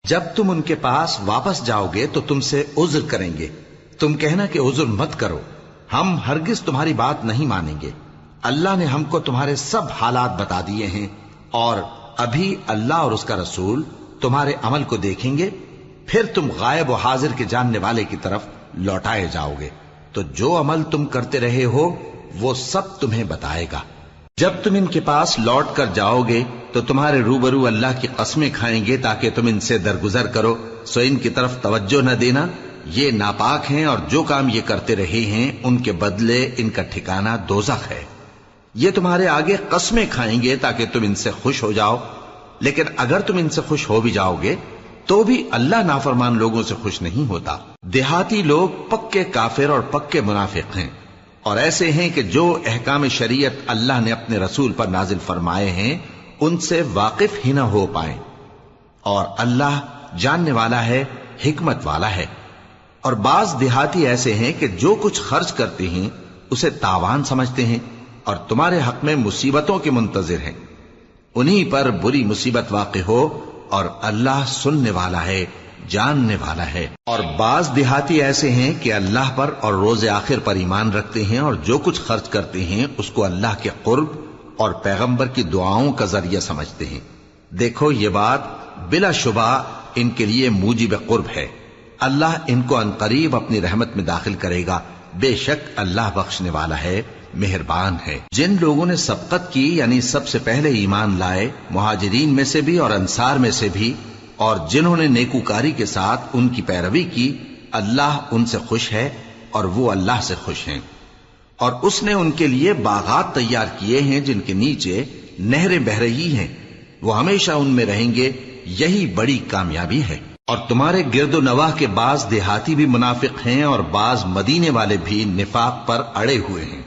جب تم ان کے پاس واپس جاؤ گے تو تم سے عذر کریں گے، تم کہنا کہ عذر مت کرو، ہم ہرگز تمہاری بات نہیں مانیں گے۔ اللہ نے ہم کو تمہارے سب حالات بتا دیے ہیں، اور ابھی اللہ اور اس کا رسول تمہارے عمل کو دیکھیں گے، پھر تم غائب و حاضر کے جاننے والے کی طرف لوٹائے جاؤ گے، تو جو عمل تم کرتے رہے ہو وہ سب تمہیں بتائے گا۔ جب تم ان کے پاس لوٹ کر جاؤ گے تو تمہارے روبرو اللہ کی قسمیں کھائیں گے تاکہ تم ان سے درگزر کرو، سو ان کی طرف توجہ نہ دینا، یہ ناپاک ہیں، اور جو کام یہ کرتے رہے ہیں ان کے بدلے ان کا ٹھکانہ دوزخ ہے۔ یہ تمہارے آگے قسمیں کھائیں گے تاکہ تم ان سے خوش ہو جاؤ، لیکن اگر تم ان سے خوش ہو بھی جاؤ گے تو بھی اللہ نافرمان لوگوں سے خوش نہیں ہوتا۔ دیہاتی لوگ پکے کافر اور پکے منافق ہیں، اور ایسے ہیں کہ جو احکام شریعت اللہ نے اپنے رسول پر نازل فرمائے ہیں ان سے واقف ہی نہ ہو پائیں، اور اللہ جاننے والا ہے، حکمت والا ہے۔ اور بعض دیہاتی ایسے ہیں کہ جو کچھ خرچ کرتے ہیں اسے تاوان سمجھتے ہیں اور تمہارے حق میں مصیبتوں کے منتظر ہیں، انہی پر بری مصیبت واقع ہو، اور اللہ سننے والا ہے، جاننے والا ہے۔ اور بعض دیہاتی ایسے ہیں کہ اللہ پر اور روز آخر پر ایمان رکھتے ہیں، اور جو کچھ خرچ کرتے ہیں اس کو اللہ کے قرب اور پیغمبر کی دعاؤں کا ذریعہ سمجھتے ہیں۔ دیکھو یہ بات بلا شبہ ان کے لیے موجب قرب ہے، اللہ ان کو عنقریب اپنی رحمت میں داخل کرے گا، بے شک اللہ بخشنے والا ہے، مہربان ہے۔ جن لوگوں نے سبقت کی یعنی سب سے پہلے ایمان لائے، مہاجرین میں سے بھی اور انصار میں سے بھی، اور جنہوں نے نیکوکاری کے ساتھ ان کی پیروی کی، اللہ ان سے خوش ہے اور وہ اللہ سے خوش ہیں۔ اور اس نے ان کے لیے باغات تیار کیے ہیں جن کے نیچے نہریں بہہ رہی ہیں، وہ ہمیشہ ان میں رہیں گے، یہی بڑی کامیابی ہے۔ اور تمہارے گرد و نواح کے بعض دیہاتی بھی منافق ہیں اور بعض مدینے والے بھی نفاق پر اڑے ہوئے ہیں،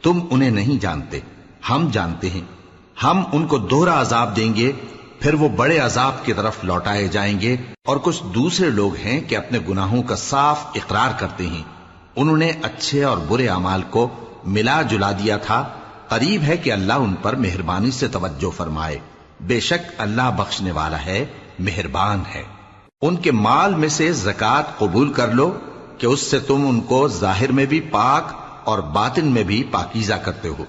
تم انہیں نہیں جانتے، ہم جانتے ہیں۔ ہم ان کو دوہرا عذاب دیں گے، پھر وہ بڑے عذاب کی طرف لوٹائے جائیں گے۔ اور کچھ دوسرے لوگ ہیں کہ اپنے گناہوں کا صاف اقرار کرتے ہیں، انہوں نے اچھے اور برے اعمال کو ملا جلا دیا تھا، قریب ہے کہ اللہ ان پر مہربانی سے توجہ فرمائے، بے شک اللہ بخشنے والا ہے، مہربان ہے۔ ان کے مال میں سے زکوٰۃ قبول کر لو کہ اس سے تم ان کو ظاہر میں بھی پاک اور باطن میں بھی پاکیزہ کرتے ہو،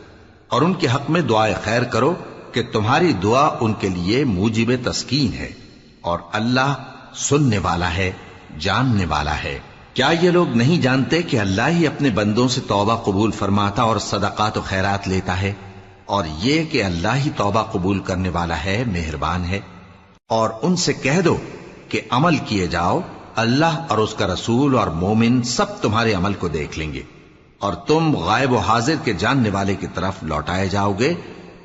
اور ان کے حق میں دعائے خیر کرو کہ تمہاری دعا ان کے لیے موجب تسکین ہے، اور اللہ سننے والا ہے، جاننے والا ہے۔ کیا یہ لوگ نہیں جانتے کہ اللہ ہی اپنے بندوں سے توبہ قبول فرماتا اور صدقات و خیرات لیتا ہے، اور یہ کہ اللہ ہی توبہ قبول کرنے والا ہے، مہربان ہے۔ اور ان سے کہہ دو کہ عمل کیے جاؤ، اللہ اور اس کا رسول اور مومن سب تمہارے عمل کو دیکھ لیں گے، اور تم غائب و حاضر کے جاننے والے کی طرف لوٹائے جاؤ گے،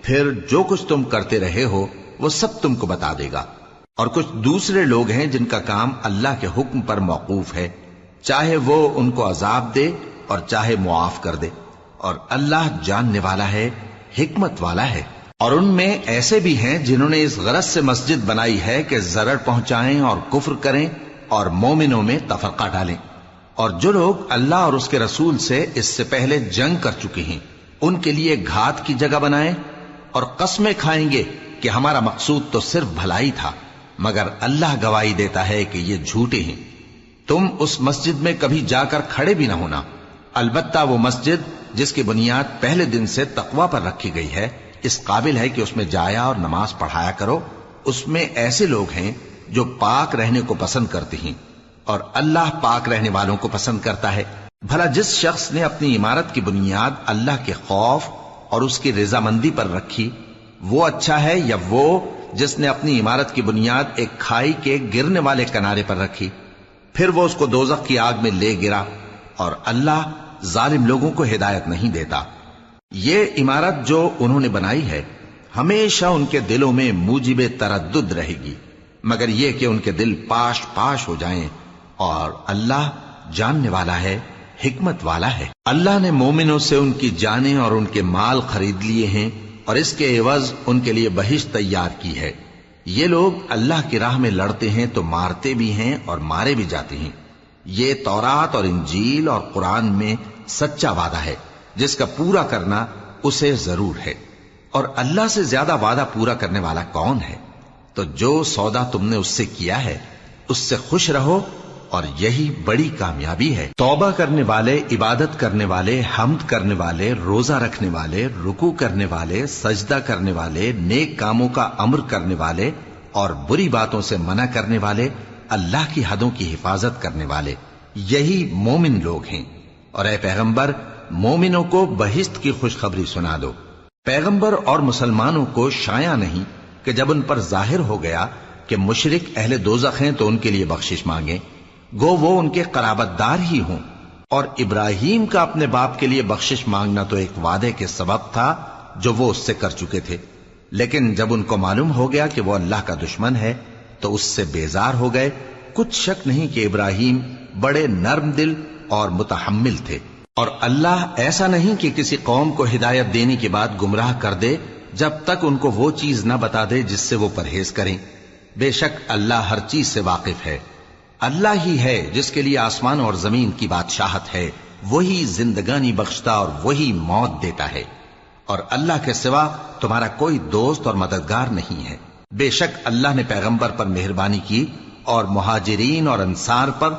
پھر جو کچھ تم کرتے رہے ہو وہ سب تم کو بتا دے گا۔ اور کچھ دوسرے لوگ ہیں جن کا کام اللہ کے حکم پر موقوف ہے، چاہے وہ ان کو عذاب دے اور چاہے معاف کر دے، اور اللہ جاننے والا ہے، حکمت والا ہے۔ اور ان میں ایسے بھی ہیں جنہوں نے اس غرض سے مسجد بنائی ہے کہ ضرر پہنچائیں اور کفر کریں اور مومنوں میں تفرقہ ڈالیں، اور جو لوگ اللہ اور اس کے رسول سے اس سے پہلے جنگ کر چکے ہیں ان کے لیے گھات کی جگہ بنائیں، اور قسمیں کھائیں گے کہ ہمارا مقصود تو صرف بھلائی تھا، مگر اللہ گواہی دیتا ہے کہ یہ جھوٹے ہیں۔ تم اس مسجد میں کبھی جا کر کھڑے بھی نہ ہونا، البتہ وہ مسجد جس کی بنیاد پہلے دن سے تقوی پر رکھی گئی ہے اس قابل ہے کہ اس میں جایا اور نماز پڑھایا کرو۔ اس میں ایسے لوگ ہیں جو پاک رہنے کو پسند کرتے ہیں، اور اللہ پاک رہنے والوں کو پسند کرتا ہے۔ بھلا جس شخص نے اپنی عمارت کی بنیاد اللہ کے خوف اور اس کی رضامندی پر رکھی، وہ اچھا ہے یا وہ جس نے اپنی عمارت کی بنیاد ایک کھائی کے گرنے والے کنارے پر رکھی، پھر وہ اس کو دوزخ کی آگ میں لے گرا، اور اللہ ظالم لوگوں کو ہدایت نہیں دیتا۔ یہ عمارت جو انہوں نے بنائی ہے ہمیشہ ان کے دلوں میں موجب تردد رہے گی، مگر یہ کہ ان کے دل پاش پاش ہو جائیں، اور اللہ جاننے والا ہے، حکمت والا ہے۔ اللہ نے مومنوں سے ان کی جانیں اور ان کے مال خرید لیے ہیں، اور اس کے عوض ان کے لیے بہشت تیار کی ہے۔ یہ لوگ اللہ کی راہ میں لڑتے ہیں تو مارتے بھی ہیں اور مارے بھی جاتے ہیں۔ یہ تورات اور انجیل اور قرآن میں سچا وعدہ ہے جس کا پورا کرنا اسے ضرور ہے، اور اللہ سے زیادہ وعدہ پورا کرنے والا کون ہے؟ تو جو سودا تم نے اس سے کیا ہے اس سے خوش رہو اور یہی بڑی کامیابی ہے۔ توبہ کرنے والے، عبادت کرنے والے، حمد کرنے والے، روزہ رکھنے والے، رکوع کرنے والے، سجدہ کرنے والے، نیک کاموں کا امر کرنے والے اور بری باتوں سے منع کرنے والے، اللہ کی حدوں کی حفاظت کرنے والے، یہی مومن لوگ ہیں۔ اور اے پیغمبر، مومنوں کو بہشت کی خوشخبری سنا دو۔ پیغمبر اور مسلمانوں کو شایع نہیں کہ جب ان پر ظاہر ہو گیا کہ مشرک اہل دوزخ ہیں تو ان کے لیے بخشش مانگیں، گو وہ ان کے قرابت دار ہی ہوں۔ اور ابراہیم کا اپنے باپ کے لیے بخشش مانگنا تو ایک وعدے کے سبب تھا جو وہ اس سے کر چکے تھے، لیکن جب ان کو معلوم ہو گیا کہ وہ اللہ کا دشمن ہے تو اس سے بیزار ہو گئے۔ کچھ شک نہیں کہ ابراہیم بڑے نرم دل اور متحمل تھے، اور اللہ ایسا نہیں کہ کسی قوم کو ہدایت دینے کے بعد گمراہ کر دے جب تک ان کو وہ چیز نہ بتا دے جس سے وہ پرہیز کریں۔ بے شک اللہ ہر چیز سے واقف ہے۔ اللہ ہی ہے جس کے لیے آسمان اور زمین کی بادشاہت ہے، وہی زندگانی بخشتا اور وہی موت دیتا ہے، اور اللہ کے سوا تمہارا کوئی دوست اور مددگار نہیں ہے۔ بے شک اللہ نے پیغمبر پر مہربانی کی اور مہاجرین اور انصار پر،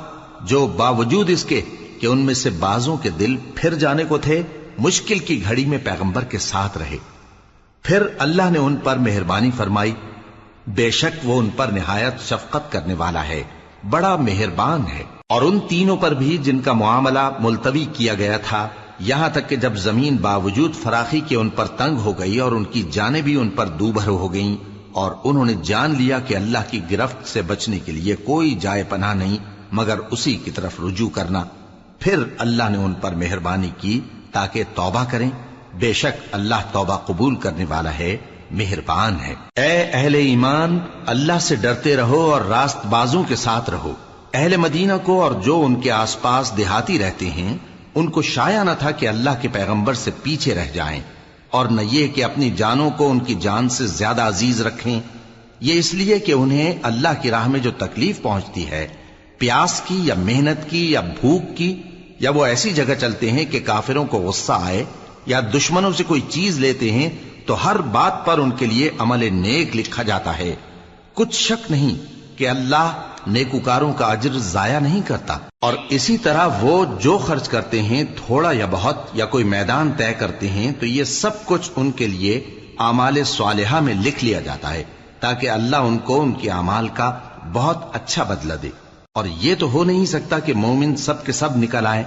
جو باوجود اس کے کہ ان میں سے بعضوں کے دل پھر جانے کو تھے، مشکل کی گھڑی میں پیغمبر کے ساتھ رہے۔ پھر اللہ نے ان پر مہربانی فرمائی، بے شک وہ ان پر نہایت شفقت کرنے والا ہے، بڑا مہربان ہے۔ اور ان تینوں پر بھی جن کا معاملہ ملتوی کیا گیا تھا، یہاں تک کہ جب زمین باوجود فراخی کے ان پر تنگ ہو گئی اور ان کی جانیں بھی ان پر دوبھر ہو گئیں، اور انہوں نے جان لیا کہ اللہ کی گرفت سے بچنے کے لیے کوئی جائے پناہ نہیں مگر اسی کی طرف رجوع کرنا، پھر اللہ نے ان پر مہربانی کی تاکہ توبہ کریں۔ بے شک اللہ توبہ قبول کرنے والا ہے، مہربان ہے۔ اے اہل ایمان، اللہ سے ڈرتے رہو اور راست بازوں کے ساتھ رہو۔ اہل مدینہ کو اور جو ان کے آس پاس دیہاتی رہتے ہیں، ان کو شایع نہ تھا کہ اللہ کے پیغمبر سے پیچھے رہ جائیں، اور نہ یہ کہ اپنی جانوں کو ان کی جان سے زیادہ عزیز رکھیں۔ یہ اس لیے کہ انہیں اللہ کی راہ میں جو تکلیف پہنچتی ہے، پیاس کی یا محنت کی یا بھوک کی، یا وہ ایسی جگہ چلتے ہیں کہ کافروں کو غصہ آئے یا دشمنوں سے کوئی چیز لیتے ہیں، تو ہر بات پر ان کے لیے عمل نیک لکھا جاتا ہے۔ کچھ شک نہیں کہ اللہ نیکوکاروں کا اجر ضائع نہیں کرتا۔ اور اسی طرح وہ جو خرچ کرتے ہیں، تھوڑا یا بہت، یا کوئی میدان طے کرتے ہیں، تو یہ سب کچھ ان کے لیے اعمال صالحہ میں لکھ لیا جاتا ہے، تاکہ اللہ ان کو ان کے اعمال کا بہت اچھا بدلہ دے۔ اور یہ تو ہو نہیں سکتا کہ مومن سب کے سب نکل آئیں،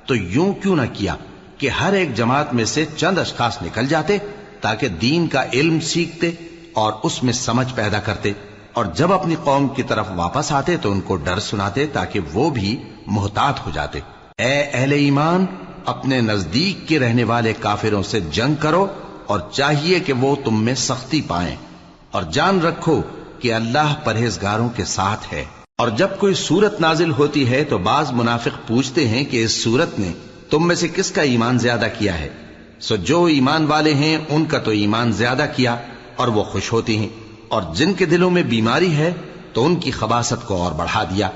تو یوں کیوں نہ کیا کہ ہر ایک جماعت میں سے چند اشخاص نکل جاتے تاکہ دین کا علم سیکھتے اور اس میں سمجھ پیدا کرتے، اور جب اپنی قوم کی طرف واپس آتے تو ان کو ڈر سناتے تاکہ وہ بھی محتاط ہو جاتے۔ اے اہل ایمان، اپنے نزدیک کے رہنے والے کافروں سے جنگ کرو، اور چاہیے کہ وہ تم میں سختی پائیں، اور جان رکھو کہ اللہ پرہیزگاروں کے ساتھ ہے۔ اور جب کوئی سورت نازل ہوتی ہے تو بعض منافق پوچھتے ہیں کہ اس سورت نے تم میں سے کس کا ایمان زیادہ کیا ہے؟ سو جو ایمان والے ہیں ان کا تو ایمان زیادہ کیا، اور وہ خوش ہوتے ہیں، اور جن کے دلوں میں بیماری ہے تو ان کی خباثت کو اور بڑھا دیا،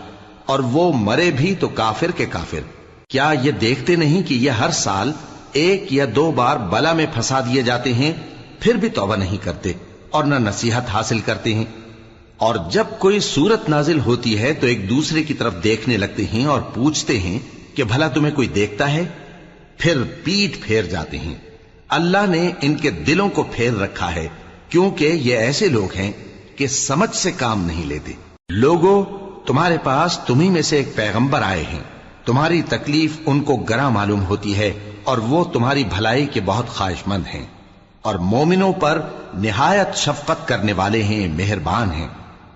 اور وہ مرے بھی تو کافر کے کافر۔ کیا یہ دیکھتے نہیں کہ یہ ہر سال 1 یا 2 بار بلا میں پھنسا دیے جاتے ہیں، پھر بھی توبہ نہیں کرتے اور نہ نصیحت حاصل کرتے ہیں؟ اور جب کوئی سورت نازل ہوتی ہے تو ایک دوسرے کی طرف دیکھنے لگتے ہیں اور پوچھتے ہیں کہ بھلا تمہیں کوئی دیکھتا ہے؟ پھر پیٹ پھیر جاتے ہیں۔ اللہ نے ان کے دلوں کو پھیر رکھا ہے، کیونکہ یہ ایسے لوگ ہیں کہ سمجھ سے کام نہیں لیتے۔ لوگوں، تمہارے پاس تمہیں میں سے ایک پیغمبر آئے ہیں، تمہاری تکلیف ان کو گراں معلوم ہوتی ہے، اور وہ تمہاری بھلائی کے بہت خواہش مند ہیں، اور مومنوں پر نہایت شفقت کرنے والے ہیں، مہربان ہیں۔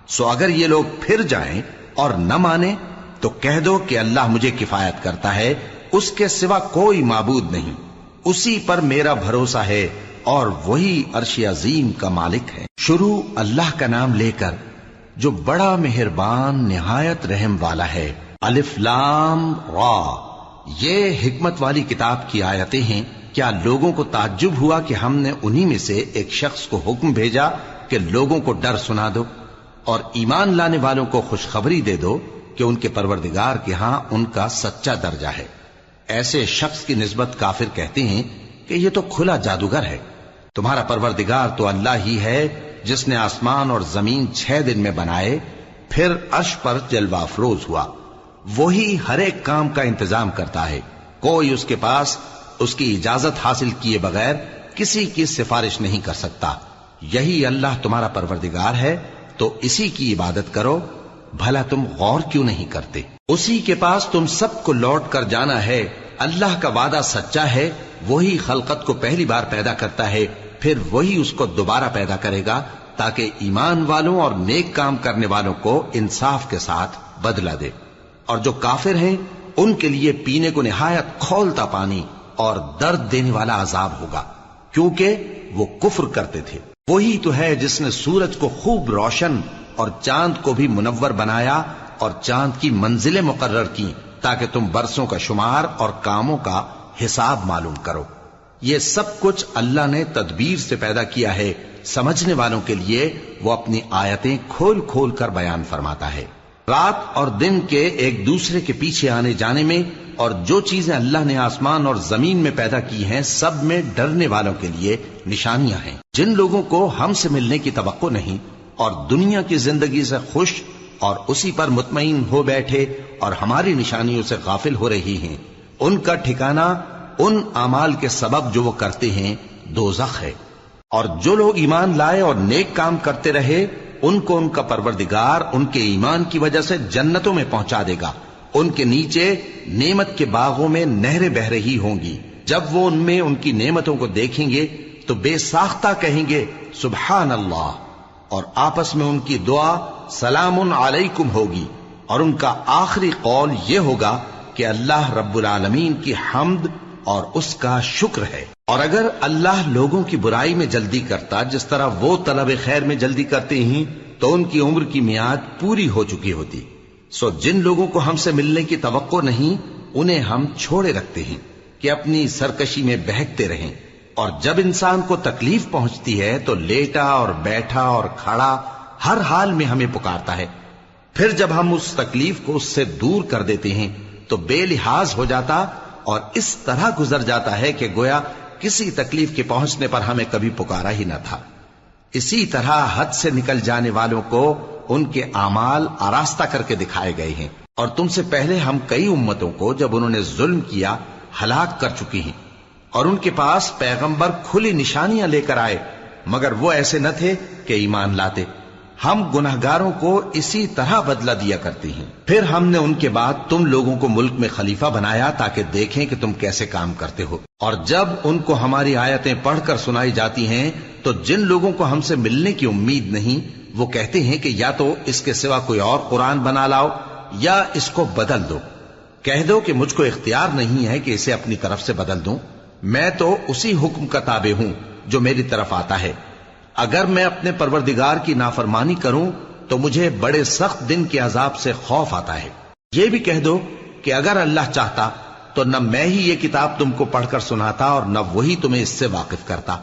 سو اگر یہ لوگ پھر جائیں اور نہ مانیں تو کہہ دو کہ اللہ مجھے کفایت کرتا ہے، اس کے سوا کوئی معبود نہیں، اسی پر میرا بھروسہ ہے، اور وہی عرش عظیم کا مالک ہے۔ شروع اللہ کا نام لے کر جو بڑا مہربان نہایت رحم والا ہے۔ الف لام را، یہ حکمت والی کتاب کی آیتیں ہیں۔ کیا لوگوں کو تعجب ہوا کہ ہم نے انہی میں سے ایک شخص کو حکم بھیجا کہ لوگوں کو ڈر سنا دو اور ایمان لانے والوں کو خوشخبری دے دو کہ ان کے پروردگار کے ہاں ان کا سچا درجہ ہے۔ ایسے شخص کی نسبت کافر کہتے ہیں کہ یہ تو کھلا جادوگر ہے۔ تمہارا پروردگار تو اللہ ہی ہے جس نے آسمان اور زمین 6 دن میں بنائے، پھر عرش پر جلوہ افروز ہوا۔ وہی ہر ایک کام کا انتظام کرتا ہے، کوئی اس کے پاس اس کی اجازت حاصل کیے بغیر کسی کی سفارش نہیں کر سکتا۔ یہی اللہ تمہارا پروردگار ہے، تو اسی کی عبادت کرو، بھلا تم غور کیوں نہیں کرتے؟ اسی کے پاس تم سب کو لوٹ کر جانا ہے۔ اللہ کا وعدہ سچا ہے، وہی خلقت کو پہلی بار پیدا کرتا ہے، پھر وہی اس کو دوبارہ پیدا کرے گا تاکہ ایمان والوں اور نیک کام کرنے والوں کو انصاف کے ساتھ بدلہ دے۔ اور جو کافر ہیں ان کے لیے پینے کو نہایت کھولتا پانی اور درد دینے والا عذاب ہوگا، کیونکہ وہ کفر کرتے تھے۔ وہی تو ہے جس نے سورج کو خوب روشن اور چاند کو بھی منور بنایا اور چاند کی منزلیں مقرر کی تاکہ تم برسوں کا شمار اور کاموں کا حساب معلوم کرو۔ یہ سب کچھ اللہ نے تدبیر سے پیدا کیا ہے، سمجھنے والوں کے لیے وہ اپنی آیتیں کھول کھول کر بیان فرماتا ہے۔ رات اور دن کے ایک دوسرے کے پیچھے آنے جانے میں اور جو چیزیں اللہ نے آسمان اور زمین میں پیدا کی ہیں سب میں ڈرنے والوں کے لیے نشانیاں ہیں۔ جن لوگوں کو ہم سے ملنے کی توقع نہیں اور دنیا کی زندگی سے خوش اور اسی پر مطمئن ہو بیٹھے اور ہماری نشانیوں سے غافل ہو رہی ہیں، ان کا ٹھکانہ ان اعمال کے سبب جو وہ کرتے ہیں دوزخ ہے۔ اور جو لوگ ایمان لائے اور نیک کام کرتے رہے ان کو ان کا پروردگار ان کے ایمان کی وجہ سے جنتوں میں پہنچا دے گا، ان کے نیچے نعمت کے باغوں میں نہریں بہ رہی ہوں گی۔ جب وہ ان میں ان کی نعمتوں کو دیکھیں گے تو بے ساختہ کہیں گے سبحان اللہ، اور آپس میں ان کی دعا سلام علیکم ہوگی، اور ان کا آخری قول یہ ہوگا کہ اللہ رب العالمین کی حمد اور اس کا شکر ہے۔ اور اگر اللہ لوگوں کی برائی میں جلدی کرتا جس طرح وہ طلب خیر میں جلدی کرتے ہیں تو ان کی عمر کی میعاد پوری ہو چکی ہوتی۔ سو جن لوگوں کو ہم سے ملنے کی توقع نہیں انہیں ہم چھوڑے رکھتے ہیں کہ اپنی سرکشی میں بہکتے رہیں، اور جب انسان کو تکلیف پہنچتی ہے تو لیٹا اور بیٹھا اور کھڑا ہر حال میں ہمیں پکارتا ہے، پھر جب ہم اس تکلیف کو اس سے دور کر دیتے ہیں تو بے لحاظ ہو جاتا اور اس طرح گزر جاتا ہے کہ گویا کسی تکلیف کے پہنچنے پر ہمیں کبھی پکارا ہی نہ تھا۔ اسی طرح حد سے نکل جانے والوں کو ان کے اعمال آراستہ کر کے دکھائے گئے ہیں، اور تم سے پہلے ہم کئی امتوں کو جب انہوں نے ظلم کیا ہلاک کر چکی ہیں، اور ان کے پاس پیغمبر کھلی نشانیاں لے کر آئے مگر وہ ایسے نہ تھے کہ ایمان لاتے۔ ہم گنہگاروں کو اسی طرح بدلہ دیا کرتے ہیں۔ پھر ہم نے ان کے بعد تم لوگوں کو ملک میں خلیفہ بنایا تاکہ دیکھیں کہ تم کیسے کام کرتے ہو، اور جب ان کو ہماری آیتیں پڑھ کر سنائی جاتی ہیں تو جن لوگوں کو ہم سے ملنے کی امید نہیں وہ کہتے ہیں کہ یا تو اس کے سوا کوئی اور قرآن بنا لاؤ یا اس کو بدل دو۔ کہہ دو کہ مجھ کو اختیار نہیں ہے کہ اسے اپنی طرف سے بدل دوں، میں تو اسی حکم کا تابع ہوں جو میری طرف آتا ہے۔ اگر میں اپنے پروردگار کی نافرمانی کروں تو مجھے بڑے سخت دن کے عذاب سے خوف آتا ہے۔ یہ بھی کہہ دو کہ اگر اللہ چاہتا تو نہ میں ہی یہ کتاب تم کو پڑھ کر سناتا اور نہ وہی تمہیں اس سے واقف کرتا،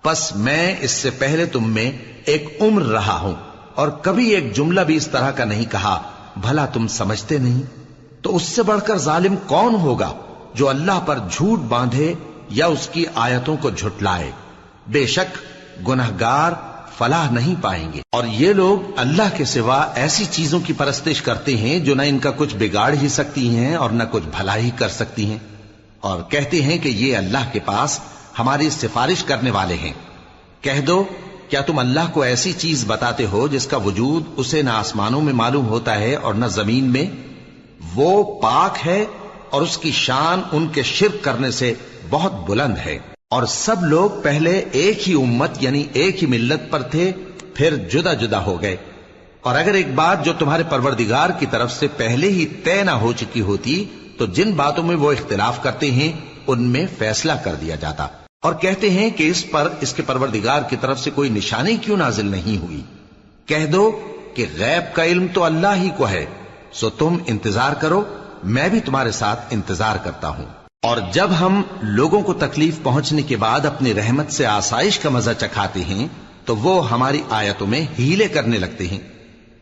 پس میں اس سے پہلے تم میں ایک عمر رہا ہوں اور کبھی ایک جملہ بھی اس طرح کا نہیں کہا، بھلا تم سمجھتے نہیں؟ تو اس سے بڑھ کر ظالم کون ہوگا جو اللہ پر جھوٹ باندھے یا اس کی آیتوں کو جھٹلائے؟ بے شک گنہگار فلاح نہیں پائیں گے۔ اور یہ لوگ اللہ کے سوا ایسی چیزوں کی پرستش کرتے ہیں جو نہ ان کا کچھ بگاڑ ہی سکتی ہیں اور نہ کچھ بھلا ہی کر سکتی ہیں، اور کہتے ہیں کہ یہ اللہ کے پاس ہماری سفارش کرنے والے ہیں۔ کہہ دو کیا تم اللہ کو ایسی چیز بتاتے ہو جس کا وجود اسے نہ آسمانوں میں معلوم ہوتا ہے اور نہ زمین میں؟ وہ پاک ہے اور اس کی شان ان کے شرک کرنے سے بہت بلند ہے۔ اور سب لوگ پہلے ایک ہی امت یعنی ایک ہی ملت پر تھے، پھر جدا جدا ہو گئے، اور اگر ایک بات جو تمہارے پروردگار کی طرف سے پہلے ہی طے نہ ہو چکی ہوتی تو جن باتوں میں وہ اختلاف کرتے ہیں ان میں فیصلہ کر دیا جاتا۔ اور کہتے ہیں کہ اس پر اس کے پروردگار کی طرف سے کوئی نشانی کیوں نازل نہیں ہوئی؟ کہہ دو کہ غیب کا علم تو اللہ ہی کو ہے، سو تم انتظار کرو، میں بھی تمہارے ساتھ انتظار کرتا ہوں۔ اور جب ہم لوگوں کو تکلیف پہنچنے کے بعد اپنی رحمت سے آسائش کا مزہ چکھاتے ہیں تو وہ ہماری آیتوں میں ہیلے کرنے لگتے ہیں۔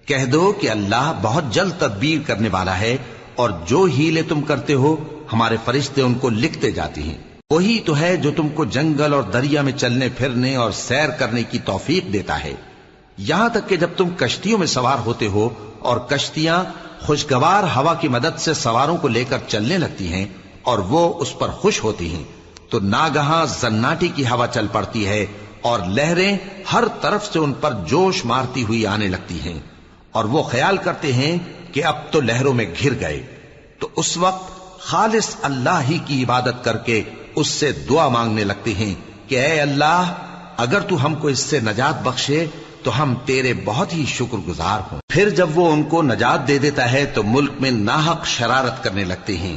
کہہ دو کہ اللہ بہت جلد تدبیر کرنے والا ہے، اور جو ہیلے تم کرتے ہو ہمارے فرشتے ان کو لکھتے جاتے ہیں۔ وہی تو ہے جو تم کو جنگل اور دریا میں چلنے پھرنے اور سیر کرنے کی توفیق دیتا ہے۔ یہاں تک کہ جب تم کشتیوں میں سوار ہوتے ہو اور کشتیاں خوشگوار ہوا کی مدد سے سواروں کو لے کر چلنے لگتی ہیں اور وہ اس پر خوش ہوتی ہیں، تو ناگہاں زناٹی کی ہوا چل پڑتی ہے اور لہریں ہر طرف سے ان پر جوش مارتی ہوئی آنے لگتی ہیں، اور وہ خیال کرتے ہیں کہ اب تو لہروں میں گھر گئے، تو اس وقت خالص اللہ ہی کی عبادت کر کے اس سے دعا مانگنے لگتے ہیں کہ اے اللہ، اگر تو ہم کو اس سے نجات بخشے تو ہم تیرے بہت ہی شکر گزار ہوں۔ پھر جب وہ ان کو نجات دے دیتا ہے تو ملک میں ناحق شرارت کرنے لگتے ہیں۔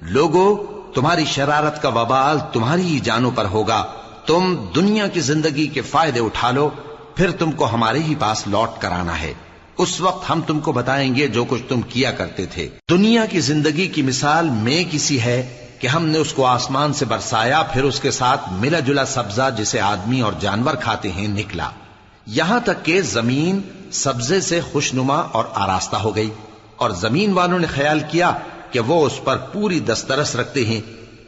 لوگوں، تمہاری شرارت کا وبال تمہاری ہی جانوں پر ہوگا، تم دنیا کی زندگی کے فائدے اٹھا لو، پھر تم کو ہمارے ہی پاس لوٹ کر آنا ہے، اس وقت ہم تم کو بتائیں گے جو کچھ تم کیا کرتے تھے۔ دنیا کی زندگی کی مثال میں کسی ہے کہ ہم نے اس کو آسمان سے برسایا، پھر اس کے ساتھ ملا جلا سبزہ جسے آدمی اور جانور کھاتے ہیں نکلا، یہاں تک کہ زمین سبزے سے خوشنما اور آراستہ ہو گئی، اور زمین والوں نے خیال کیا کہ وہ اس پر پوری دسترس رکھتے ہیں۔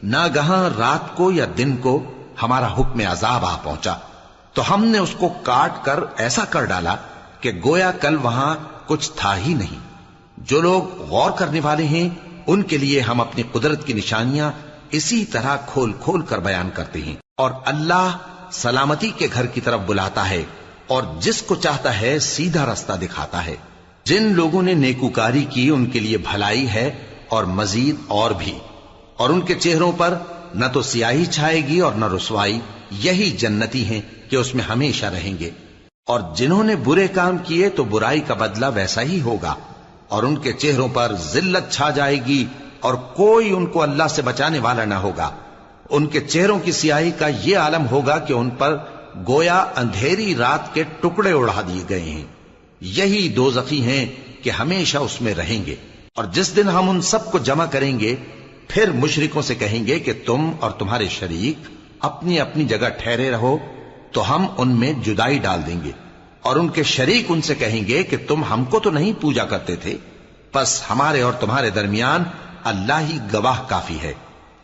ناگہاں رات کو یا دن کو ہمارا حکم عذاب آ پہنچا تو ہم نے اس کو کاٹ کر ایسا کر ڈالا کہ گویا کل وہاں کچھ تھا ہی نہیں۔ جو لوگ غور کرنے والے ہیں ان کے لیے ہم اپنی قدرت کی نشانیاں اسی طرح کھول کھول کر بیان کرتے ہیں، اور اللہ سلامتی کے گھر کی طرف بلاتا ہے اور جس کو چاہتا ہے سیدھا رستہ دکھاتا ہے۔ جن لوگوں نے نیکوکاری کی ان کے لیے بھلائی ہے اور مزید اور بھی، اور ان کے چہروں پر نہ تو سیاہی چھائے گی اور نہ رسوائی، یہی جنتی ہیں کہ اس میں ہمیشہ رہیں گے۔ اور جنہوں نے برے کام کیے تو برائی کا بدلہ ویسا ہی ہوگا، اور ان کے چہروں پر ذلت چھا جائے گی اور کوئی ان کو اللہ سے بچانے والا نہ ہوگا۔ ان کے چہروں کی سیاہی کا یہ عالم ہوگا کہ ان پر گویا اندھیری رات کے ٹکڑے اڑا دیے گئے ہیں۔ یہی دوزخی ہیں کہ ہمیشہ اس میں رہیں گے۔ اور جس دن ہم ان سب کو جمع کریں گے پھر مشرکوں سے کہیں گے کہ تم اور تمہارے شریک اپنی اپنی جگہ ٹھہرے رہو تو ہم ان میں جدائی ڈال دیں گے، اور ان کے شریک ان سے کہیں گے کہ تم ہم کو تو نہیں پوجا کرتے تھے، بس ہمارے اور تمہارے درمیان اللہ ہی گواہ کافی ہے،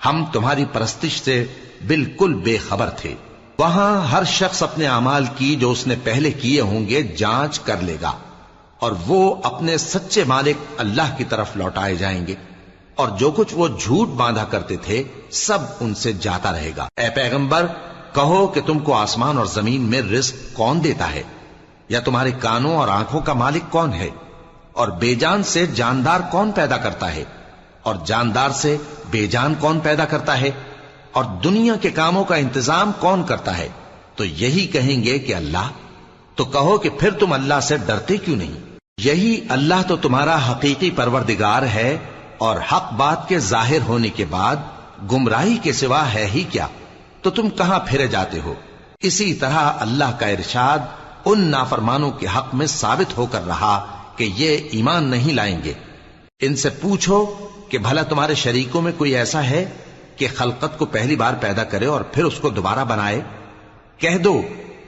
ہم تمہاری پرستش سے بالکل بے خبر تھے۔ وہاں ہر شخص اپنے اعمال کی جو اس نے پہلے کیے ہوں گے جانچ کر لے گا، اور وہ اپنے سچے مالک اللہ کی طرف لوٹائے جائیں گے، اور جو کچھ وہ جھوٹ باندھا کرتے تھے سب ان سے جاتا رہے گا۔ اے پیغمبر، کہو کہ تم کو آسمان اور زمین میں رزق کون دیتا ہے، یا تمہارے کانوں اور آنکھوں کا مالک کون ہے، اور بے جان سے جاندار کون پیدا کرتا ہے، اور جاندار سے بے جان کون پیدا کرتا ہے، اور دنیا کے کاموں کا انتظام کون کرتا ہے؟ تو یہی کہیں گے کہ اللہ۔ تو کہو کہ پھر تم اللہ سے ڈرتے کیوں نہیں؟ یہی اللہ تو تمہارا حقیقی پروردگار ہے، اور حق بات کے ظاہر ہونے کے بعد گمراہی کے سوا ہے ہی کیا، تو تم کہاں پھرے جاتے ہو؟ اسی طرح اللہ کا ارشاد ان نافرمانوں کے حق میں ثابت ہو کر رہا کہ یہ ایمان نہیں لائیں گے۔ ان سے پوچھو کہ بھلا تمہارے شریکوں میں کوئی ایسا ہے کہ خلقت کو پہلی بار پیدا کرے اور پھر اس کو دوبارہ بنائے؟ کہہ دو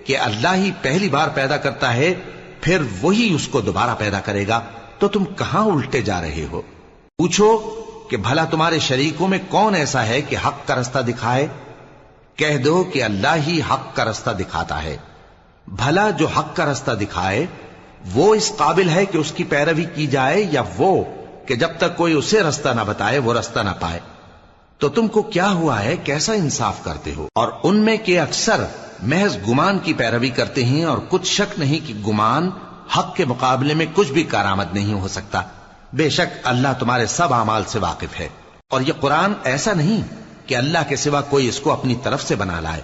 کہ اللہ ہی پہلی بار پیدا کرتا ہے، پھر وہی اس کو دوبارہ پیدا کرے گا، تو تم کہاں الٹے جا رہے ہو؟ پوچھو کہ بھلا تمہارے شریکوں میں کون ایسا ہے کہ حق کا رستہ دکھائے؟ کہہ دو کہ اللہ ہی حق کا رستہ دکھاتا ہے۔ بھلا جو حق کا رستہ دکھائے وہ اس قابل ہے کہ اس کی پیروی کی جائے، یا وہ کہ جب تک کوئی اسے رستہ نہ بتائے وہ رستہ نہ پائے؟ تو تم کو کیا ہوا ہے، کیسا انصاف کرتے ہو؟ اور ان میں کے اکثر محض گمان کی پیروی کرتے ہیں، اور کچھ شک نہیں کہ گمان حق کے مقابلے میں کچھ بھی کارآمد نہیں ہو سکتا۔ بے شک اللہ تمہارے سب اعمال سے واقف ہے، اور یہ قرآن ایسا نہیں کہ اللہ کے سوا کوئی اس کو اپنی طرف سے بنا لائے۔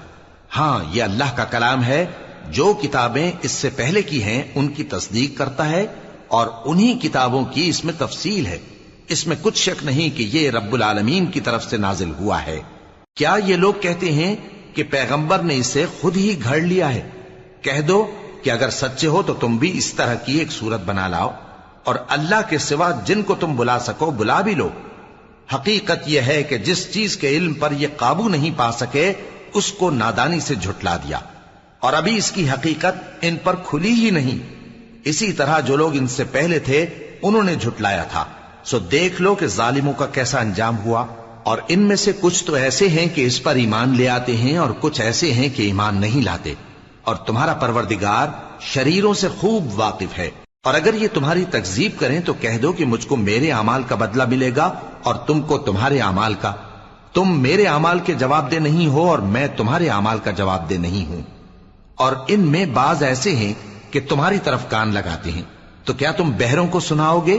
ہاں، یہ اللہ کا کلام ہے، جو کتابیں اس سے پہلے کی ہیں ان کی تصدیق کرتا ہے، اور انہی کتابوں کی اس میں تفصیل ہے۔ اس میں کچھ شک نہیں کہ یہ رب العالمین کی طرف سے نازل ہوا ہے۔ کیا یہ لوگ کہتے ہیں کہ پیغمبر نے اسے خود ہی گھڑ لیا ہے؟ کہہ دو کہ اگر سچے ہو تو تم بھی اس طرح کی ایک صورت بنا لاؤ، اور اللہ کے سوا جن کو تم بلا سکو بلا بھی لو۔ حقیقت یہ ہے کہ جس چیز کے علم پر یہ قابو نہیں پا سکے اس کو نادانی سے جھٹلا دیا، اور ابھی اس کی حقیقت ان پر کھلی ہی نہیں۔ اسی طرح جو لوگ ان سے پہلے تھے انہوں نے جھٹلایا تھا، سو دیکھ لو کہ ظالموں کا کیسا انجام ہوا۔ اور ان میں سے کچھ تو ایسے ہیں کہ اس پر ایمان لے آتے ہیں، اور کچھ ایسے ہیں کہ ایمان نہیں لاتے، اور تمہارا پروردگار شریروں سے خوب واقف ہے۔ اور اگر یہ تمہاری تکذیب کریں تو کہہ دو کہ مجھ کو میرے اعمال کا بدلہ ملے گا اور تم کو تمہارے اعمال کا۔ تم میرے اعمال کے جواب دہ نہیں ہو اور میں تمہارے اعمال کا جواب دہ نہیں ہوں۔ اور ان میں بعض ایسے ہیں کہ تمہاری طرف کان لگاتے ہیں، تو کیا تم بہروں کو سناؤ گے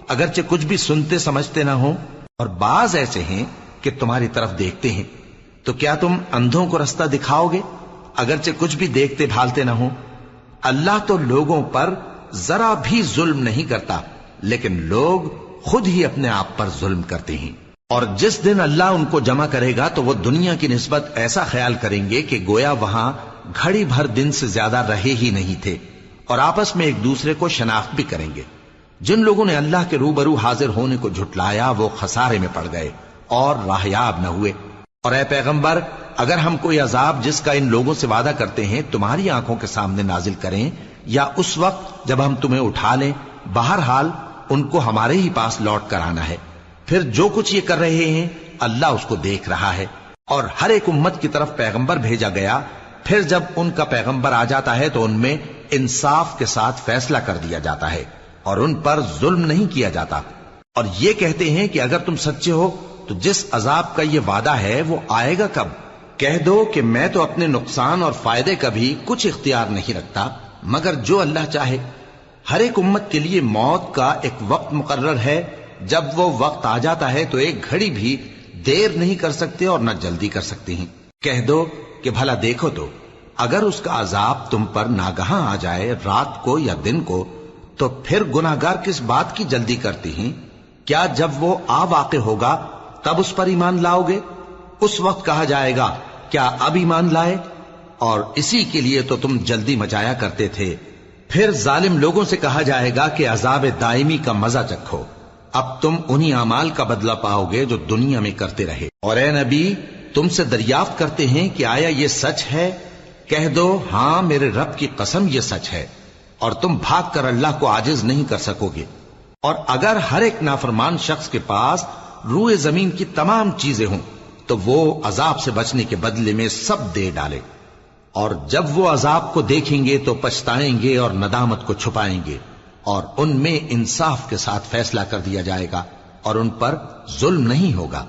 اگرچہ کچھ بھی سنتے سمجھتے نہ ہو؟ اور بعض ایسے ہیں کہ تمہاری طرف دیکھتے ہیں، تو کیا تم اندھوں کو رستہ دکھاؤ گے اگرچہ کچھ بھی دیکھتے بھالتے نہ ہو؟ اللہ تو لوگوں پر ذرا بھی ظلم نہیں کرتا، لیکن لوگ خود ہی اپنے آپ پر ظلم کرتے ہیں۔ اور جس دن اللہ ان کو جمع کرے گا تو وہ دنیا کی نسبت ایسا خیال کریں گے کہ گویا وہاں گھڑی بھر دن سے زیادہ رہے ہی نہیں تھے، اور آپس میں ایک دوسرے کو شناخت بھی کریں گے۔ جن لوگوں نے اللہ کے روبرو حاضر ہونے کو جھٹلایا وہ خسارے میں پڑ گئے اور راہیاب نہ ہوئے۔ اور اے پیغمبر، اگر ہم کوئی عذاب جس کا ان لوگوں سے وعدہ کرتے ہیں تمہاری آنکھوں کے سامنے نازل کریں یا اس وقت جب ہم تمہیں اٹھا لیں، بہرحال ان کو ہمارے ہی پاس لوٹ کر آنا ہے۔ پھر جو کچھ یہ کر رہے ہیں اللہ اس کو دیکھ رہا ہے۔ اور ہر ایک امت کی طرف پیغمبر بھیجا گیا، پھر جب ان کا پیغمبر آ جاتا ہے تو ان میں انصاف کے ساتھ فیصلہ کر دیا جاتا ہے اور ان پر ظلم نہیں کیا جاتا۔ اور یہ کہتے ہیں کہ اگر تم سچے ہو تو جس عذاب کا یہ وعدہ ہے وہ آئے گا کب؟ کہہ دو کہ میں تو اپنے نقصان اور فائدے کا بھی کچھ اختیار نہیں رکھتا مگر جو اللہ چاہے۔ ہر ایک امت کے لیے موت کا ایک وقت مقرر ہے، جب وہ وقت آ جاتا ہے تو ایک گھڑی بھی دیر نہیں کر سکتے اور نہ جلدی کر سکتے ہیں۔ کہہ دو کہ بھلا دیکھو تو اگر اس کا عذاب تم پر ناگہاں آ جائے رات کو یا دن کو تو پھر گناہگار کس بات کی جلدی کرتے ہیں؟ کیا جب وہ آ واقع ہوگا تب اس پر ایمان لاؤ گے؟ اس وقت کہا جائے گا کیا اب ایمان لائے؟ اور اسی کے لیے تو تم جلدی مچایا کرتے تھے۔ پھر ظالم لوگوں سے کہا جائے گا کہ عذاب دائمی کا مزہ چکھو، اب تم انہی اعمال کا بدلہ پاؤ گے جو دنیا میں کرتے رہے۔ اور اے نبی، تم سے دریافت کرتے ہیں کہ آیا یہ سچ ہے؟ کہہ دو ہاں میرے رب کی قسم یہ سچ ہے، اور تم بھاگ کر اللہ کو عاجز نہیں کر سکو گے۔ اور اگر ہر ایک نافرمان شخص کے پاس روئے زمین کی تمام چیزیں ہوں تو وہ عذاب سے بچنے کے بدلے میں سب دے ڈالے، اور جب وہ عذاب کو دیکھیں گے تو پچھتائیں گے اور ندامت کو چھپائیں گے، اور ان میں انصاف کے ساتھ فیصلہ کر دیا جائے گا اور ان پر ظلم نہیں ہوگا۔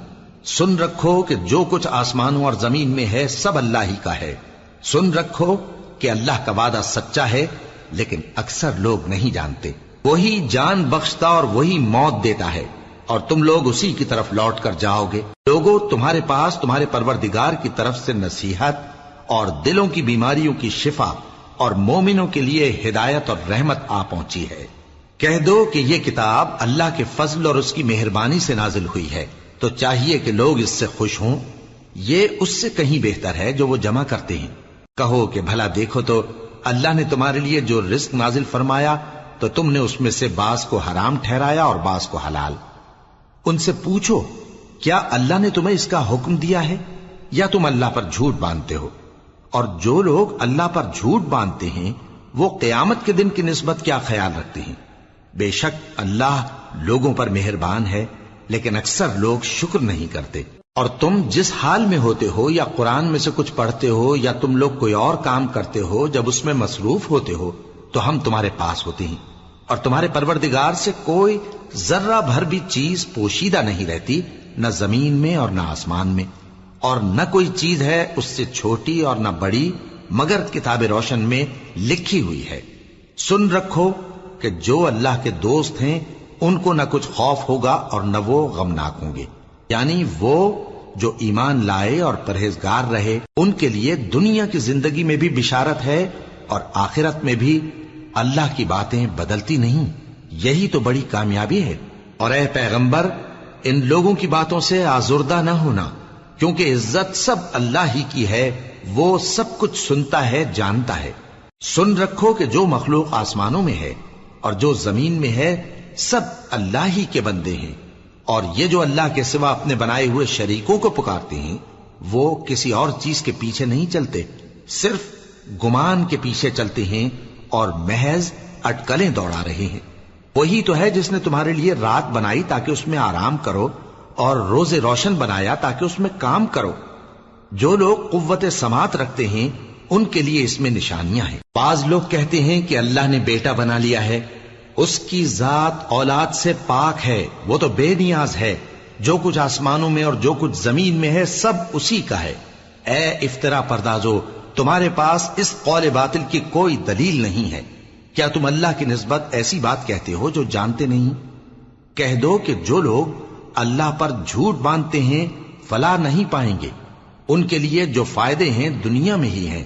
سن رکھو کہ جو کچھ آسمانوں اور زمین میں ہے سب اللہ ہی کا ہے۔ سن رکھو کہ اللہ کا وعدہ سچا ہے، لیکن اکثر لوگ نہیں جانتے۔ وہی جان بخشتا اور وہی موت دیتا ہے، اور تم لوگ اسی کی طرف لوٹ کر جاؤ گے۔ لوگوں، تمہارے پاس تمہارے پروردگار کی طرف سے نصیحت اور دلوں کی بیماریوں کی شفا اور مومنوں کے لیے ہدایت اور رحمت آ پہنچی ہے۔ کہہ دو کہ یہ کتاب اللہ کے فضل اور اس کی مہربانی سے نازل ہوئی ہے، تو چاہیے کہ لوگ اس سے خوش ہوں۔ یہ اس سے کہیں بہتر ہے جو وہ جمع کرتے ہیں۔ کہو کہ بھلا دیکھو تو اللہ نے تمہارے لیے جو رزق نازل فرمایا تو تم نے اس میں سے بعض کو حرام ٹھہرایا اور بعض کو حلال۔ ان سے پوچھو کیا اللہ نے تمہیں اس کا حکم دیا ہے یا تم اللہ پر جھوٹ باندھتے ہو؟ اور جو لوگ اللہ پر جھوٹ باندھتے ہیں وہ قیامت کے دن کی نسبت کیا خیال رکھتے ہیں؟ بے شک اللہ لوگوں پر مہربان ہے، لیکن اکثر لوگ شکر نہیں کرتے۔ اور تم جس حال میں ہوتے ہو یا قرآن میں سے کچھ پڑھتے ہو یا تم لوگ کوئی اور کام کرتے ہو، جب اس میں مصروف ہوتے ہو تو ہم تمہارے پاس ہوتے ہیں، اور تمہارے پروردگار سے کوئی ذرہ بھر بھی چیز پوشیدہ نہیں رہتی، نہ زمین میں اور نہ آسمان میں، اور نہ کوئی چیز ہے اس سے چھوٹی اور نہ بڑی مگر کتاب روشن میں لکھی ہوئی ہے۔ سن رکھو کہ جو اللہ کے دوست ہیں ان کو نہ کچھ خوف ہوگا اور نہ وہ غمناک ہوں گے، یعنی وہ جو ایمان لائے اور پرہیزگار رہے ان کے لیے دنیا کی زندگی میں بھی بشارت ہے اور آخرت میں بھی۔ اللہ کی باتیں بدلتی نہیں، یہی تو بڑی کامیابی ہے۔ اور اے پیغمبر، ان لوگوں کی باتوں سے آزردہ نہ ہونا، کیونکہ عزت سب اللہ ہی کی ہے، وہ سب کچھ سنتا ہے، جانتا ہے۔ سن رکھو کہ جو مخلوق آسمانوں میں ہے اور جو زمین میں ہے سب اللہ ہی کے بندے ہیں، اور یہ جو اللہ کے سوا اپنے بنائے ہوئے شریکوں کو پکارتے ہیں وہ کسی اور چیز کے پیچھے نہیں چلتے، صرف گمان کے پیچھے چلتے ہیں اور محض اٹکلیں دوڑا رہے ہیں۔ وہی تو ہے جس نے تمہارے لیے رات بنائی تاکہ اس میں آرام کرو اور روز روشن بنایا تاکہ اس میں کام کرو۔ جو لوگ قوت سماعت رکھتے ہیں ان کے لیے اس میں نشانیاں ہیں۔ بعض لوگ کہتے ہیں کہ اللہ نے بیٹا بنا لیا ہے، اس کی ذات اولاد سے پاک ہے، وہ تو بے نیاز ہے، جو کچھ آسمانوں میں اور جو کچھ زمین میں ہے سب اسی کا ہے۔ اے افطرا پردازو، تمہارے پاس اس قول باطل کی کوئی دلیل نہیں ہے، کیا تم اللہ کی نسبت ایسی بات کہتے ہو جو جانتے نہیں؟ کہہ دو کہ جو لوگ اللہ پر جھوٹ باندھتے ہیں فلاح نہیں پائیں گے، ان کے لیے جو فائدے ہیں دنیا میں ہی ہیں،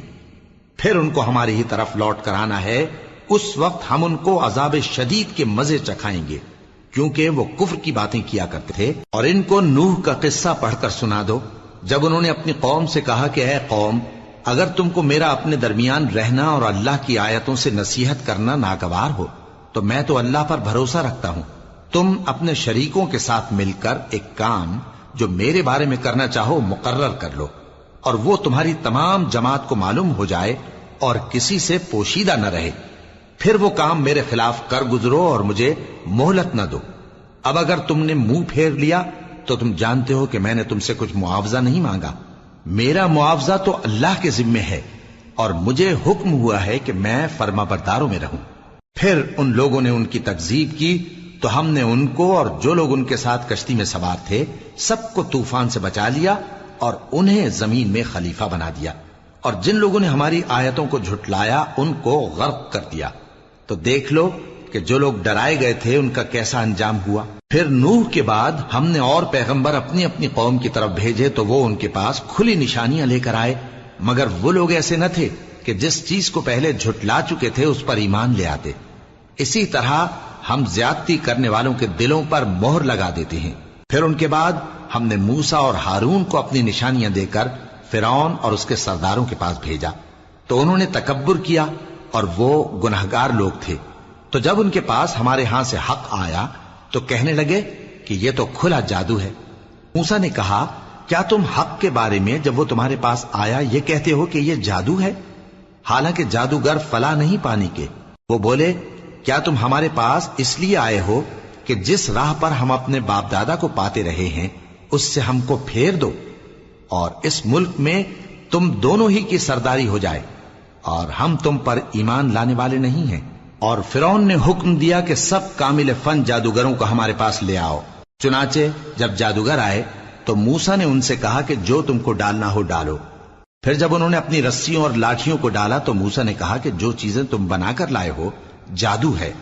پھر ان کو ہماری ہی طرف لوٹ کر آنا ہے، اس وقت ہم ان کو عذاب شدید کے مزے چکھائیں گے، کیونکہ وہ کفر کی باتیں کیا کرتے تھے۔ اور ان کو نوح کا قصہ پڑھ کر سنا دو، جب انہوں نے اپنی قوم سے کہا کہ اے قوم، اگر تم کو میرا اپنے درمیان رہنا اور اللہ کی آیتوں سے نصیحت کرنا ناگوار ہو تو میں تو اللہ پر بھروسہ رکھتا ہوں، تم اپنے شریکوں کے ساتھ مل کر ایک کام جو میرے بارے میں کرنا چاہو مقرر کر لو، اور وہ تمہاری تمام جماعت کو معلوم ہو جائے اور کسی سے پوشیدہ نہ رہے، پھر وہ کام میرے خلاف کر گزرو اور مجھے مہلت نہ دو۔ اب اگر تم نے منہ پھیر لیا تو تم جانتے ہو کہ میں نے تم سے کچھ معاوضہ نہیں مانگا، میرا معاوضہ تو اللہ کے ذمے ہے، اور مجھے حکم ہوا ہے کہ میں فرما برداروں میں رہوں۔ پھر ان لوگوں نے ان کی تکذیب کی تو ہم نے ان کو اور جو لوگ ان کے ساتھ کشتی میں سوار تھے سب کو طوفان سے بچا لیا اور انہیں زمین میں خلیفہ بنا دیا، اور جن لوگوں نے ہماری آیتوں کو جھٹلایا ان کو غرق کر دیا۔ تو دیکھ لو کہ جو لوگ ڈرائے گئے تھے ان کا کیسا انجام ہوا۔ پھر نوح کے بعد ہم نے اور پیغمبر اپنی اپنی قوم کی طرف بھیجے تو وہ ان کے پاس کھلی نشانیاں لے کر آئے، مگر وہ لوگ ایسے نہ تھے کہ جس چیز کو پہلے جھٹلا چکے تھے اس پر ایمان لے آتے۔ اسی طرح ہم زیادتی کرنے والوں کے دلوں پر مہر لگا دیتے ہیں۔ پھر ان کے بعد ہم نے موسیٰ اور ہارون کو اپنی نشانیاں دے کر فرعون اور اس کے سرداروں کے پاس بھیجا، تو انہوں نے تکبر کیا اور وہ گناہگار لوگ تھے۔ تو جب ان کے پاس ہمارے ہاں سے حق آیا تو کہنے لگے کہ یہ تو کھلا جادو ہے۔ موسیٰ نے کہا کیا تم حق کے بارے میں جب وہ تمہارے پاس آیا یہ کہتے ہو کہ یہ جادو ہے، حالانکہ جادوگر فلاح نہیں پانی کے؟ وہ بولے کیا تم ہمارے پاس اس لیے آئے ہو کہ جس راہ پر ہم اپنے باپ دادا کو پاتے رہے ہیں اس سے ہم کو پھیر دو، اور اس ملک میں تم دونوں ہی کی سرداری ہو جائے، اور ہم تم پر ایمان لانے والے نہیں ہیں۔ اور فرعون نے حکم دیا کہ سب کامل فن جادوگروں کو ہمارے پاس لے آؤ۔ چنانچہ جب جادوگر آئے تو موسیٰ نے ان سے کہا کہ جو تم کو ڈالنا ہو ڈالو۔ پھر جب انہوں نے اپنی رسیوں اور لاٹھیوں کو ڈالا تو موسیٰ نے کہا کہ جو چیزیں تم بنا کر لائے ہو جادو ہے،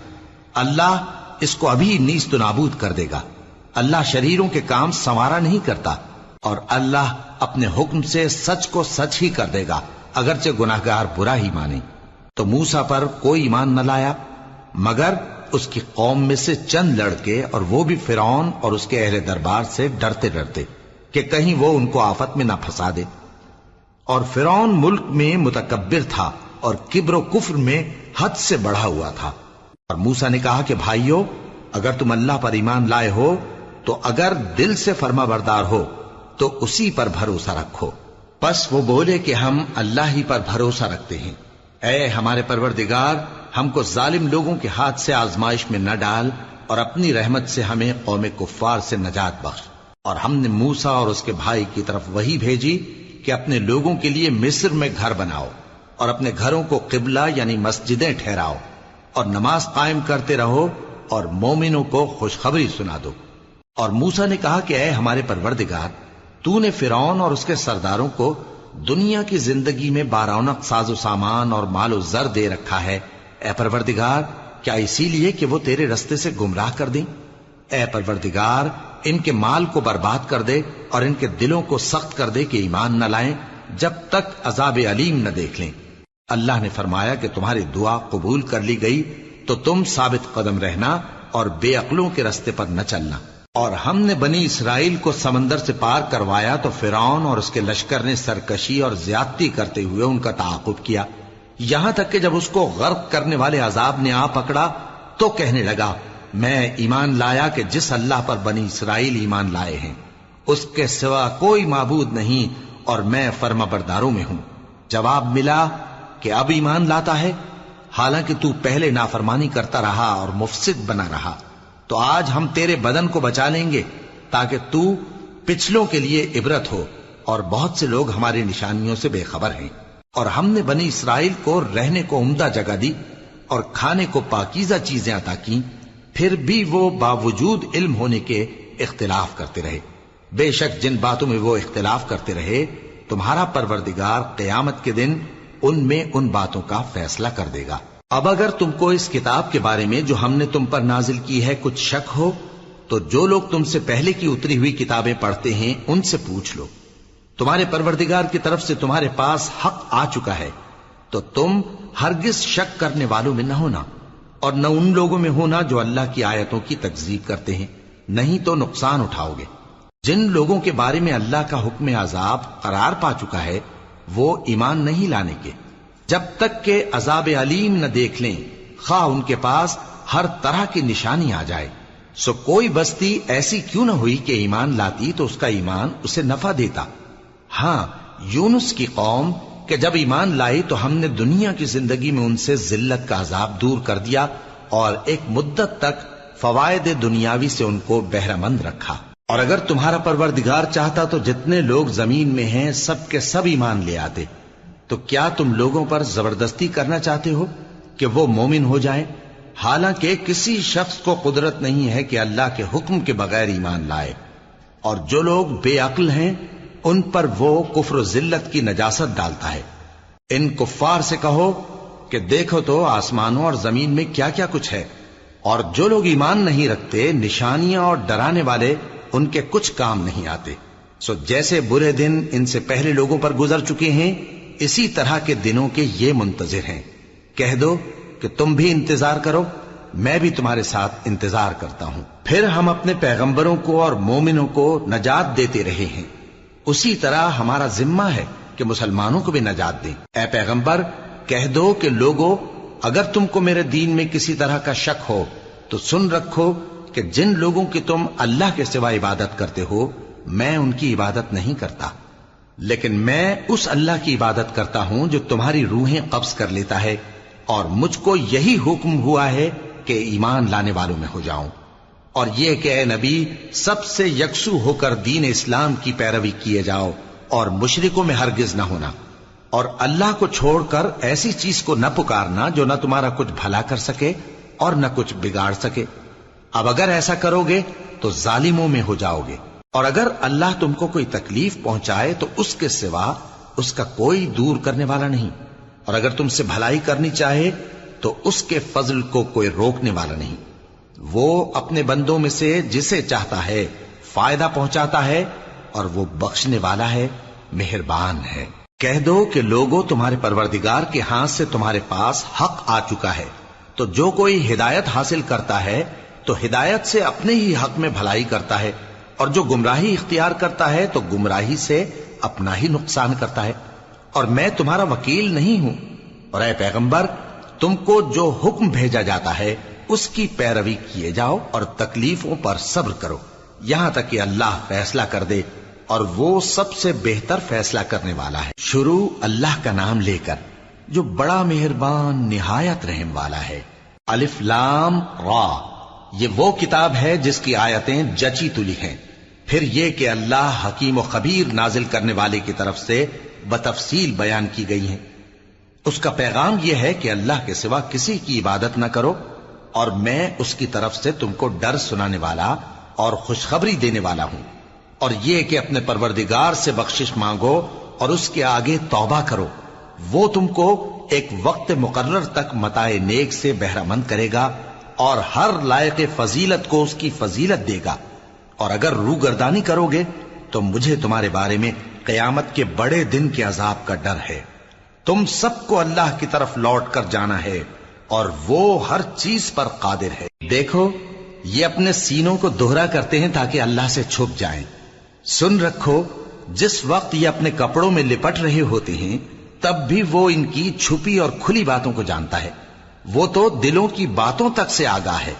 اللہ اس کو ابھی نیست و نابود کر دے گا۔ اللہ شریروں کے کام سنوارا نہیں کرتا، اور اللہ اپنے حکم سے سچ کو سچ ہی کر دے گا اگرچہ گناہگار برا ہی مانے۔ تو موسیٰ پر کوئی ایمان نہ لایا مگر اس کی قوم میں سے چند لڑکے، اور وہ بھی فرعون اور اس کے اہل دربار سے ڈرتے ڈرتے کہ کہیں وہ ان کو آفت میں نہ پھنسا دے۔ اور فرعون ملک میں متکبر تھا اور کبر و کفر میں حد سے بڑھا ہوا تھا۔ اور موسیٰ نے کہا کہ بھائیو، اگر تم اللہ پر ایمان لائے ہو تو اگر دل سے فرما بردار ہو تو اسی پر بھروسہ رکھو۔ پس وہ بولے کہ ہم اللہ ہی پر بھروسہ رکھتے ہیں۔ اے ہمارے پروردگار، ہم کو ظالم لوگوں کے ہاتھ سے آزمائش میں نہ ڈال، اور اپنی رحمت سے ہمیں قوم کفار سے نجات بخش۔ اور ہم نے موسیٰ اور اس کے بھائی کی طرف وحی بھیجی کہ اپنے لوگوں کے لیے مصر میں گھر بناؤ، اور اپنے گھروں کو قبلہ یعنی مسجدیں ٹھہراؤ، اور نماز قائم کرتے رہو، اور مومنوں کو خوشخبری سنا دو۔ اور موسیٰ نے کہا کہ اے ہمارے پروردگار، تو نے فرعون اور اس کے سرداروں کو دنیا کی زندگی میں بارونق ساز و سامان اور مال و زر دے رکھا ہے، اے پروردگار کیا اسی لیے کہ وہ تیرے رستے سے گمراہ کر دیں؟ اے پروردگار ان کے مال کو برباد کر دے اور ان کے دلوں کو سخت کر دے کہ ایمان نہ لائیں جب تک عذاب علیم نہ دیکھ لیں۔ اللہ نے فرمایا کہ تمہاری دعا قبول کر لی گئی تو تم ثابت قدم رہنا اور بے عقلوں کے رستے پر نہ چلنا۔ اور ہم نے بنی اسرائیل کو سمندر سے پار کروایا تو فرعون اور اس کے لشکر نے سرکشی اور زیادتی کرتے ہوئے ان کا تعاقب کیا، یہاں تک کہ جب اس کو غرق کرنے والے عذاب نے آ پکڑا تو کہنے لگا میں ایمان لایا کہ جس اللہ پر بنی اسرائیل ایمان لائے ہیں اس کے سوا کوئی معبود نہیں، اور میں فرما برداروں میں ہوں۔ جواب ملا کہ اب ایمان لاتا ہے، حالانکہ تو پہلے نافرمانی کرتا رہا اور مفسد بنا رہا، تو آج ہم تیرے بدن کو بچا لیں گے تاکہ تو پچھلوں کے لیے عبرت ہو، اور بہت سے لوگ ہماری نشانیوں سے بے خبر ہیں۔ اور ہم نے بنی اسرائیل کو رہنے کو عمدہ جگہ دی اور کھانے کو پاکیزہ چیزیں عطا کی، پھر بھی وہ باوجود علم ہونے کے اختلاف کرتے رہے۔ بے شک جن باتوں میں وہ اختلاف کرتے رہے تمہارا پروردگار قیامت کے دن ان میں ان باتوں کا فیصلہ کر دے گا۔ اب اگر تم کو اس کتاب کے بارے میں جو ہم نے تم پر نازل کی ہے کچھ شک ہو تو جو لوگ تم سے پہلے کی اتری ہوئی کتابیں پڑھتے ہیں ان سے پوچھ لو۔ تمہارے پروردگار کی طرف سے تمہارے پاس حق آ چکا ہے تو تم ہرگز شک کرنے والوں میں نہ ہونا، اور نہ ان لوگوں میں ہونا جو اللہ کی آیتوں کی تکذیب کرتے ہیں، نہیں تو نقصان اٹھاؤ گے۔ جن لوگوں کے بارے میں اللہ کا حکم عذاب قرار پا چکا ہے وہ ایمان نہیں لانے کے جب تک کہ عذاب علیم نہ دیکھ لیں، خواہ ان کے پاس ہر طرح کی نشانی آ جائے۔ سو کوئی بستی ایسی کیوں نہ ہوئی کہ ایمان لاتی تو اس کا ایمان اسے نفع دیتا۔ ہاں، یونس کی قوم کہ جب ایمان لائی تو ہم نے دنیا کی زندگی میں ان سے ذلت کا عذاب دور کر دیا اور ایک مدت تک فوائد دنیاوی سے ان کو بہرہ مند رکھا۔ اور اگر تمہارا پروردگار چاہتا تو جتنے لوگ زمین میں ہیں سب کے سب ایمان لے آتے، تو کیا تم لوگوں پر زبردستی کرنا چاہتے ہو کہ وہ مومن ہو جائیں؟ حالانکہ کسی شخص کو قدرت نہیں ہے کہ اللہ کے حکم کے بغیر ایمان لائے، اور جو لوگ بے عقل ہیں ان پر وہ کفر و ذلت کی نجاست ڈالتا ہے۔ ان کفار سے کہو کہ دیکھو تو آسمانوں اور زمین میں کیا کیا کچھ ہے، اور جو لوگ ایمان نہیں رکھتے نشانیاں اور ڈرانے والے ان کے کچھ کام نہیں آتے۔ سو جیسے برے دن ان سے پہلے لوگوں پر گزر چکے ہیں اسی طرح کے دنوں کے یہ منتظر ہیں۔ کہہ دو کہ تم بھی انتظار کرو، میں بھی تمہارے ساتھ انتظار کرتا ہوں۔ پھر ہم اپنے پیغمبروں کو اور مومنوں کو نجات دیتے رہے ہیں، اسی طرح ہمارا ذمہ ہے کہ مسلمانوں کو بھی نجات دیں۔ اے پیغمبر کہہ دو کہ لوگو اگر تم کو میرے دین میں کسی طرح کا شک ہو تو سن رکھو کہ جن لوگوں کی تم اللہ کے سوا عبادت کرتے ہو میں ان کی عبادت نہیں کرتا، لیکن میں اس اللہ کی عبادت کرتا ہوں جو تمہاری روحیں قبض کر لیتا ہے، اور مجھ کو یہی حکم ہوا ہے کہ ایمان لانے والوں میں ہو جاؤں، اور یہ کہ اے نبی سب سے یکسو ہو کر دین اسلام کی پیروی کیے جاؤ اور مشرکوں میں ہرگز نہ ہونا، اور اللہ کو چھوڑ کر ایسی چیز کو نہ پکارنا جو نہ تمہارا کچھ بھلا کر سکے اور نہ کچھ بگاڑ سکے۔ اب اگر ایسا کرو گے تو ظالموں میں ہو جاؤ گے، اور اگر اللہ تم کو کوئی تکلیف پہنچائے تو اس کے سوا اس کا کوئی دور کرنے والا نہیں، اور اگر تم سے بھلائی کرنی چاہے تو اس کے فضل کو کوئی روکنے والا نہیں۔ وہ اپنے بندوں میں سے جسے چاہتا ہے فائدہ پہنچاتا ہے، اور وہ بخشنے والا ہے، مہربان ہے۔ کہہ دو کہ لوگوں تمہارے پروردگار کے ہاتھ سے تمہارے پاس حق آ چکا ہے، تو جو کوئی ہدایت حاصل کرتا ہے تو ہدایت سے اپنے ہی حق میں بھلائی کرتا ہے، اور جو گمراہی اختیار کرتا ہے تو گمراہی سے اپنا ہی نقصان کرتا ہے، اور میں تمہارا وکیل نہیں ہوں۔ اور اے پیغمبر تم کو جو حکم بھیجا جاتا ہے اس کی پیروی کیے جاؤ اور تکلیفوں پر صبر کرو یہاں تک کہ اللہ فیصلہ کر دے، اور وہ سب سے بہتر فیصلہ کرنے والا ہے۔ شروع اللہ کا نام لے کر جو بڑا مہربان نہایت رحم والا ہے۔ الف لام را، یہ وہ کتاب ہے جس کی آیتیں جچی تلی ہیں۔ پھر یہ کہ اللہ حکیم و خبیر نازل کرنے والے کی طرف سے بتفصیل بیان کی گئی ہیں۔ اس کا پیغام یہ ہے کہ اللہ کے سوا کسی کی عبادت نہ کرو، اور میں اس کی طرف سے تم کو ڈر سنانے والا اور خوشخبری دینے والا ہوں، اور یہ کہ اپنے پروردگار سے بخشش مانگو اور اس کے آگے توبہ کرو، وہ تم کو ایک وقت مقرر تک متاع نیک سے بہرہ مند کرے گا، اور ہر لائق فضیلت کو اس کی فضیلت دے گا۔ اور اگر روگردانی کرو گے تو مجھے تمہارے بارے میں قیامت کے بڑے دن کے عذاب کا ڈر ہے۔ تم سب کو اللہ کی طرف لوٹ کر جانا ہے، اور وہ ہر چیز پر قادر ہے۔ دیکھو یہ اپنے سینوں کو دوہرا کرتے ہیں تاکہ اللہ سے چھپ جائیں۔ سن رکھو جس وقت یہ اپنے کپڑوں میں لپٹ رہے ہوتے ہیں تب بھی وہ ان کی چھپی اور کھلی باتوں کو جانتا ہے، وہ تو دلوں کی باتوں تک سے آگاہ ہے۔